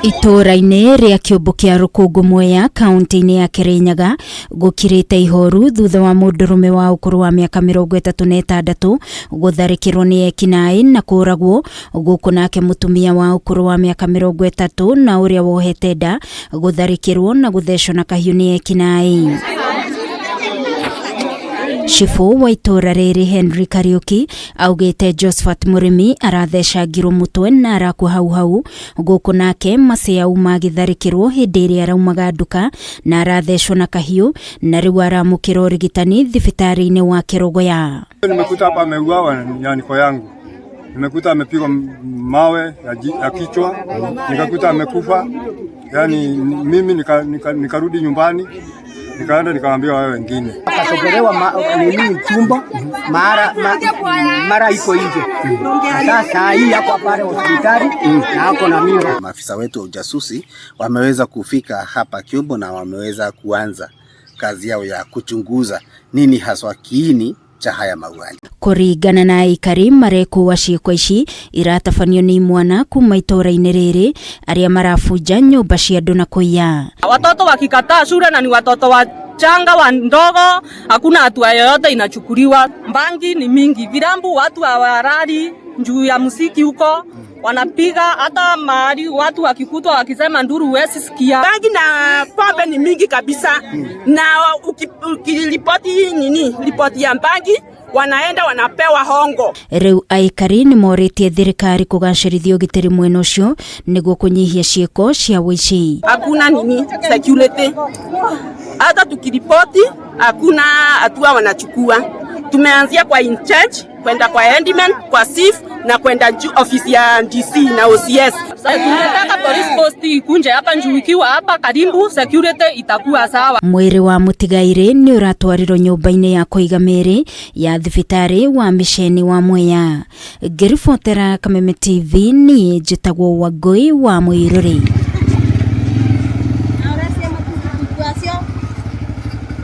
Itora-inĩ rĩa kĩũmbo kĩa Rũkũngũ Mwea kaunti-inĩ ya Kirinyaga gũkirĩte ihoru thutha wa mũndũrũme wa ũkũrũ wa mĩaka 36 gũtharĩkĩrwo nĩ ekinaĩ na kũragwo, gũkũ nake mũtumia wa ũkũrũ wa mĩaka 30 na ũrĩa wohete nda gũtharĩkĩrwo na gũthecwo na kahiũ nĩ ekinaĩ. Cibu wa itora rĩrĩ Henry Kariuki augĩte Josephat Mũrĩmi arathecangirwo mũtwe na arakua hau gũkũ nake Maciau magĩtharĩkĩrwo hĩndĩ ĩrĩa araumaga nduka na arathecwo na kahiũ na rĩu aramũkĩra ũrigitani thibitarĩ-inĩ wa Kerogoya. Nimekuta hapa ameuawa na niko yangu. Nimekuta amepigwa mawe ya kichwa, nikakuta amekufa. Yani mimi nikarudi nyumbani. Nikaenda nikaambia wao wengine. Akatopelewa nini chumba mara iko nje. Sasa hii hapo pale hospitali na hako na mimi. Maafisa wetu wa ujasusi wameweza kufika hapa Kiumbu na wameweza kuanza kazi yao ya kuchunguza nini haswa kiini cha haya mauaji. Kũringana na aikari marekuwa ciĩko ici iratabanio nĩ mwana kuma itora-inĩ rĩrĩ arĩa marafunja nyũmba cia andũ na kũiya. Watoto wakikataa shule na ni watoto wachanga wandogo, hakuna hatua yoyote inachukuliwa. Mbangi ni mingi, virambu watu hawarari juu ya muziki huko wanapiga, hata mahali watu wakikutwa wakisema nduru huwezi sikia. Bangi na pombe ni mingi kabisa. Na ukiripoti ripoti ya bangi wanaenda wanapewa hongo. Rĩu aikari nĩ morĩtie thirikari kũgacĩrithia ũgitĩri mwena ũcio nĩguo kũnyihia ciĩko cia ũici. Hakuna security. Hata tukiripoti hakuna hatua wanachukua. Tumeanzia kwa in charge, kwenda kwa handyman, kwa chief na kwenda ofisi ya DC na OCS. Tunataka police post ikunje hapa njuu, ikiwa hapa karibu security itakuwa sawa. Mwĩrĩ wa mũtigairĩ nĩ ũratwarirwo nyũmba-inĩ ya kũiga mĩĩrĩ ya thibitarĩ wa Misheni wa Mwea. Ngĩribotera Kameme TV niĩ njĩtagwo Wangũi wa Mũirũrĩ.